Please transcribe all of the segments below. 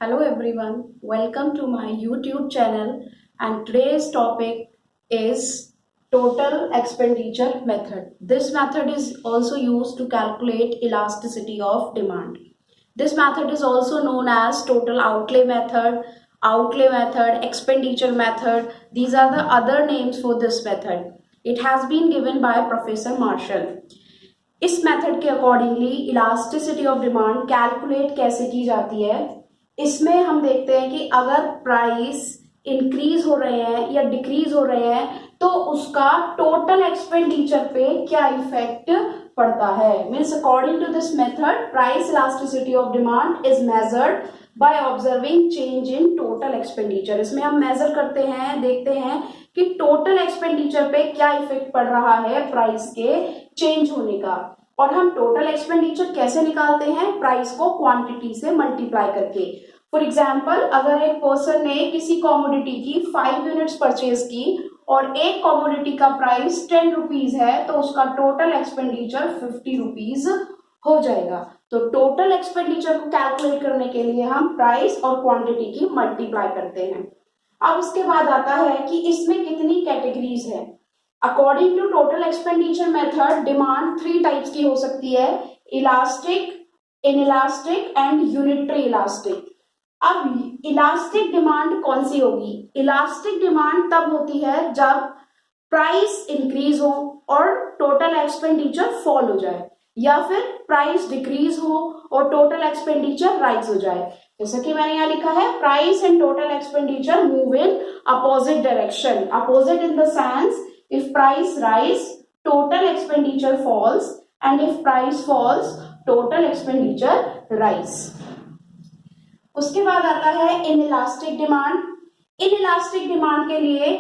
Hello everyone, welcome to my YouTube channel and today's topic is total expenditure method. This method is also used to calculate elasticity of demand. This method is also known as total outlay method, expenditure method. These are the other names for this method. It has been given by Professor Marshall. इस method के accordingly elasticity of demand calculate कैसे की जाती है। इसमें हम देखते हैं कि अगर प्राइस इंक्रीज हो रहे हैं या डिक्रीज हो रहे हैं तो उसका टोटल एक्सपेंडिचर पे क्या इफेक्ट पड़ता है। Means according to this method price elasticity of demand is measured by observing change in total expenditure. इसमें हम मेजर करते हैं, देखते हैं कि टोटल एक्सपेंडिचर पे क्या इफेक्ट पड़ रहा है प्राइस के चेंज होने का। और हम टोटल एक्सपेंडिचर कैसे निकालते हैं? प्राइस को क्वांटिटी से मल्टीप्लाई करके। फॉर एग्जाम्पल, अगर एक पर्सन ने किसी कॉमोडिटी की 5 यूनिट्स परचेज की और एक कॉमोडिटी का प्राइस 10 रुपीज है तो उसका टोटल एक्सपेंडिचर 50 रुपीज हो जाएगा। तो टोटल एक्सपेंडिचर को कैलकुलेट करने के लिए हम प्राइस और क्वांटिटी की मल्टीप्लाई करते हैं। अब उसके बाद आता है कि इसमें कितनी कैटेगरीज है। According to total expenditure method demand 3 types की हो सकती है, elastic, inelastic and unitary elastic. अब इलास्टिक डिमांड कौन सी होगी? इलास्टिक डिमांड तब होती है जब प्राइस इंक्रीज हो और टोटल एक्सपेंडिचर फॉल हो जाए, या फिर प्राइस डिक्रीज हो और टोटल एक्सपेंडिचर राइज हो जाए। जैसा कि मैंने यहाँ लिखा है, price and total expenditure move in opposite direction. Opposite in the sense, if price rise total expenditure falls and if price falls total expenditure rise। उसके बाद आता है inelastic डिमांड। inelastic डिमांड के लिए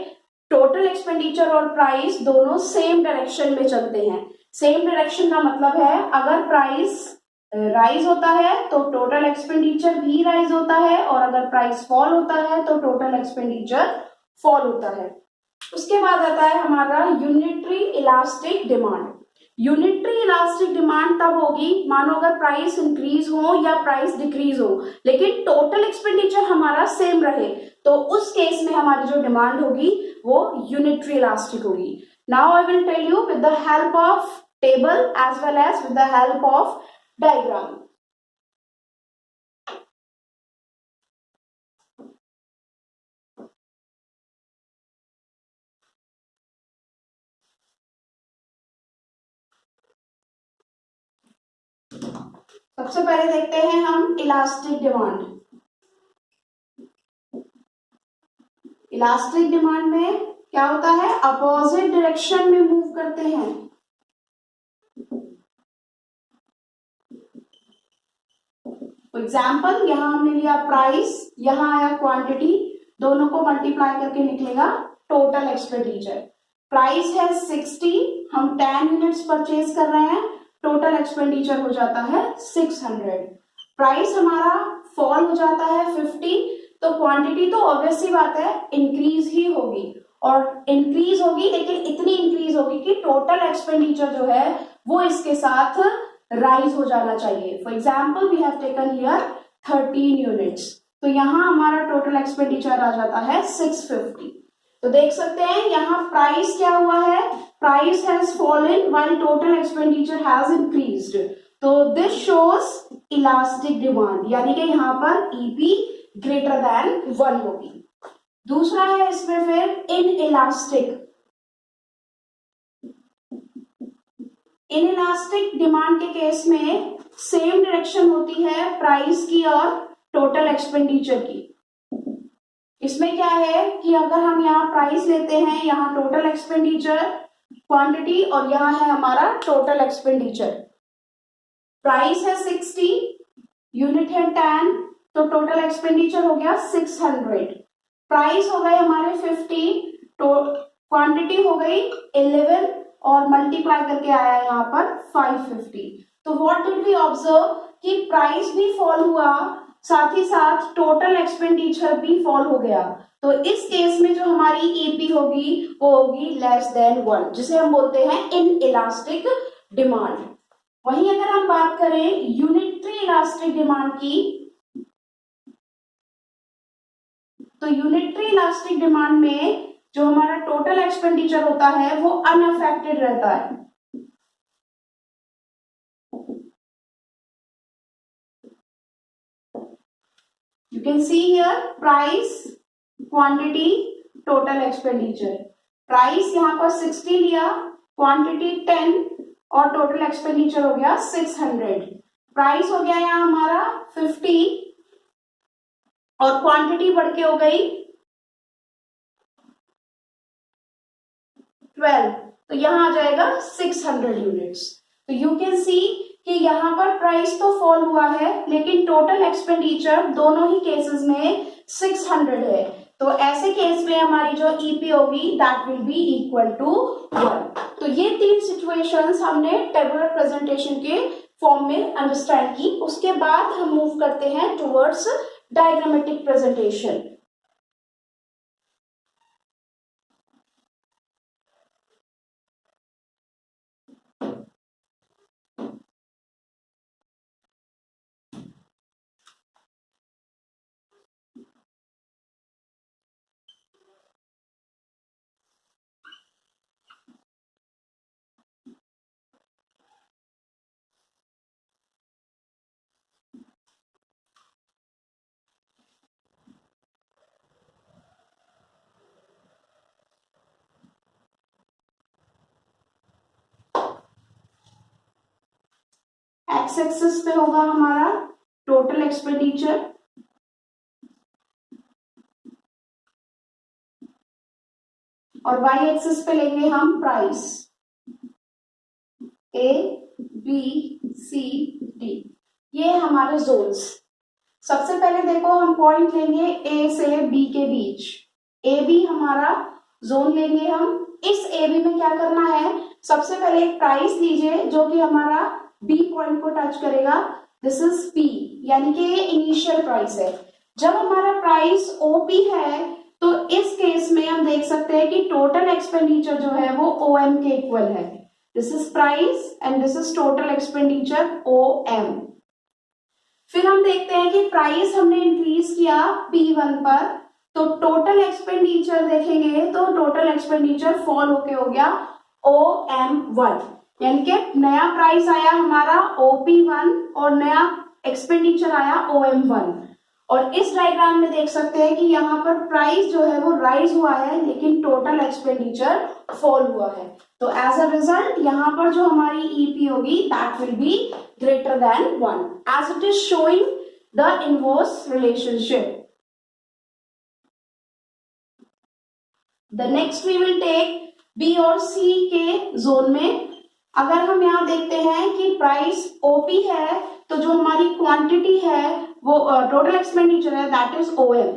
टोटल एक्सपेंडिचर और price दोनों same direction में चलते हैं। सेम डायरेक्शन का मतलब है अगर प्राइस राइज होता है तो टोटल एक्सपेंडिचर भी राइज होता है, और अगर प्राइस फॉल होता है तो टोटल एक्सपेंडिचर फॉल होता है। उसके बाद आता है हमारा unitary elastic demand. Unitary elastic demand तब होगी मानो अगर प्राइस इंक्रीज हो या प्राइस डिक्रीज हो लेकिन टोटल एक्सपेंडिचर हमारा सेम रहे, तो उस केस में हमारी जो डिमांड होगी वो यूनिटरी इलास्टिक होगी। Now I will tell you with the help of table as well as with the help of diagram. सबसे पहले देखते हैं हम इलास्टिक डिमांड। इलास्टिक डिमांड में क्या होता है? अपोजिट डायरेक्शन में मूव करते हैं। फॉर एग्जाम्पल, यहां हमने लिया प्राइस, यहां आया क्वांटिटी, दोनों को मल्टीप्लाई करके निकलेगा टोटल एक्सपेंडिचर। प्राइस है 60, हम 10 यूनिट्स परचेज कर रहे हैं, टोटल एक्सपेंडिचर हो जाता है 600। प्राइस हमारा फॉल हो जाता है 50, तो क्वांटिटी तो ऑब्वियस सी बात है इंक्रीज ही होगी, और इंक्रीज होगी लेकिन इतनी इंक्रीज होगी कि टोटल एक्सपेंडिचर जो है वो इसके साथ राइज हो जाना चाहिए। For example, we have taken here 13 units, तो यहां हमारा टोटल एक्सपेंडिचर आ जाता है 650। तो देख सकते हैं यहाँ प्राइस क्या हुआ है, price has fallen while total expenditure has increased. तो दिस शोज इलास्टिक डिमांड, यानी कि यहाँ पर ईपी ग्रेटर देन 1 होगी। दूसरा है इसमें फिर इनइलास्टिक। इनइलास्टिक डिमांड के केस में सेम डायरेक्शन होती है प्राइस की और टोटल एक्सपेंडिचर की। इसमें क्या है कि अगर हम यहाँ प्राइस लेते हैं, यहाँ टोटल एक्सपेंडिचर क्वांटिटी, और यहाँ है हमारा टोटल एक्सपेंडिचर। प्राइस है 60, यूनिट है 10, तो टोटल एक्सपेंडिचर हो गया 600। प्राइस हो गए हमारे 50, तो क्वांटिटी हो गई 11 और मल्टीप्लाई करके आया यहाँ पर 550। तो व्हाट डिड वी ऑब्जर्व कि प्राइस भी फॉल हुआ, साथ ही साथ टोटल एक्सपेंडिचर भी फॉल हो गया। तो इस केस में जो हमारी ईपी होगी वो होगी लेस देन 1, जिसे हम बोलते हैं इनइलास्टिक डिमांड। वहीं अगर हम बात करें यूनिटरी इलास्टिक डिमांड की, तो यूनिटरी इलास्टिक डिमांड में जो हमारा टोटल एक्सपेंडिचर होता है वो अनअफेक्टेड रहता है। You can see here price, quantity, total expenditure. Price यहाँ पर 60 लिया, क्वांटिटी 10 और टोटल एक्सपेंडिचर हो गया 600। प्राइस हो गया यहाँ हमारा 50 और क्वांटिटी बढ़ के हो गई 12, तो यहाँ आ जाएगा 600 यूनिट्स। तो यू कैन सी कि यहाँ पर प्राइस तो फॉल हुआ है लेकिन टोटल एक्सपेंडिचर दोनों ही केसेस में 600 है। तो ऐसे केस में हमारी जो ईपी होगी that will be equal to 1। तो ये 3 सिचुएशंस हमने टेबुलर प्रेजेंटेशन के फॉर्म में अंडरस्टैंड की। उसके बाद हम मूव करते हैं towards diagrammatic presentation. X axis पे होगा हमारा टोटल एक्सपेंडिचर और वाई एक्सिस पे लेंगे हम price A B C D. ये हमारे जोन्स। सबसे पहले देखो हम पॉइंट लेंगे ए से बी के बीच। ए बी हमारा जोन लेंगे हम। इस ए बी में क्या करना है, सबसे पहले एक प्राइस लीजिए जो कि हमारा बी पॉइंट को टच करेगा। दिस इज पी, यानी कि ये इनिशियल प्राइस है। जब हमारा प्राइस ओपी है तो इस केस में हम देख सकते हैं कि टोटल एक्सपेंडिचर जो है वो ओएम के इक्वल है। This is price and this is total expenditure OM. फिर हम देखते हैं कि प्राइस हमने इंक्रीज किया P1 पर, तो टोटल एक्सपेंडिचर देखेंगे तो टोटल एक्सपेंडिचर फॉल होके हो गया OM1, यानी कि नया प्राइस आया हमारा OP1 और नया एक्सपेंडिचर आया OM1। और इस डायग्राम में देख सकते हैं कि यहाँ पर प्राइस जो है वो राइज हुआ है लेकिन टोटल एक्सपेंडिचर फॉल हुआ है। तो एज अ रिजल्ट यहाँ पर जो हमारी ईपी होगी that will B greater than 1 as it is showing the inverse relationship. The next we will take B और C के जोन में। अगर हम यहाँ देखते हैं कि प्राइस OP है तो जो हमारी क्वांटिटी है वो टोटल एक्सपेंडिचर है दैट इज OM।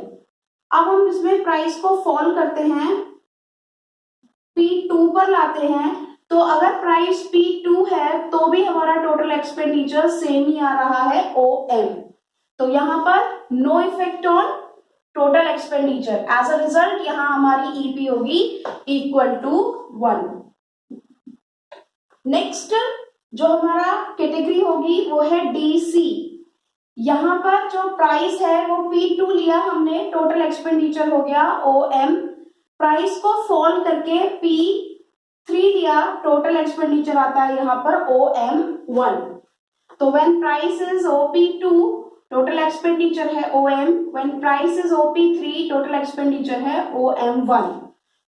अब हम इसमें प्राइस को फॉल करते हैं, P2 पर लाते हैं, तो अगर प्राइस P2 है तो भी हमारा टोटल एक्सपेंडिचर सेम ही आ रहा है OM। तो यहाँ पर no effect on total expenditure. As a result यहाँ हमारी ईपी होगी इक्वल टू 1। नेक्स्ट जो हमारा कैटेगरी होगी वो है DC। यहाँ पर जो प्राइस है वो P2 लिया हमने, टोटल एक्सपेंडिचर हो गया OM। प्राइस को फॉल करके P3 लिया, टोटल एक्सपेंडिचर आता है यहाँ पर OM1। तो when price is OP2 total expenditure है OM, when price is OP3 total expenditure है OM1।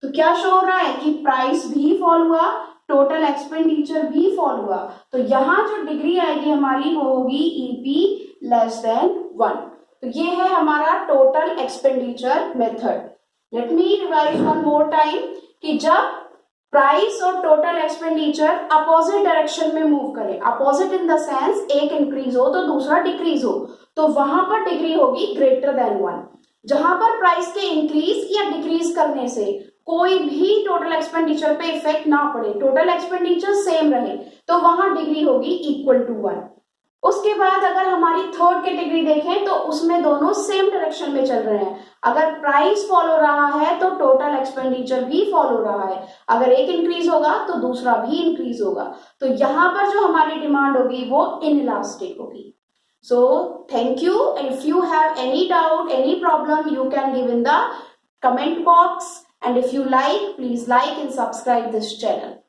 तो क्या शो हो रहा है कि प्राइस भी फॉल हुआ, टोटल एक्सपेंडिचर भी फॉल हुआ। तो यहाँ जो डिग्री आएगी हमारी वो होगी EP लेस देन 1। तो ये है हमारा total expenditure method. Let me revise one more time कि जब प्राइस और टोटल एक्सपेंडिचर अपोजिट डायरेक्शन में मूव करें, अपोजिट इन द सेंस एक इंक्रीज हो तो दूसरा डिक्रीज हो, तो वहां पर डिग्री होगी ग्रेटर देन 1। जहां पर प्राइस के इंक्रीज या डिक्रीज करने से कोई भी टोटल एक्सपेंडिचर पे इफेक्ट ना पड़े, टोटल एक्सपेंडिचर सेम रहे, तो वहां डिग्री होगी इक्वल टू 1। उसके बाद अगर हमारी थर्ड कैटेगरी देखें तो उसमें दोनों सेम डायरेक्शन में चल रहे हैं। अगर प्राइस फॉल हो रहा है तो टोटल एक्सपेंडिचर भी फॉल हो रहा है, अगर एक इंक्रीज होगा तो दूसरा भी इंक्रीज होगा। तो यहाँ पर जो हमारी डिमांड होगी वो इनइलास्टिक होगी। So thank you. If you have any doubt, any problem, you can give in the comment box. And if you like, please like and subscribe this channel.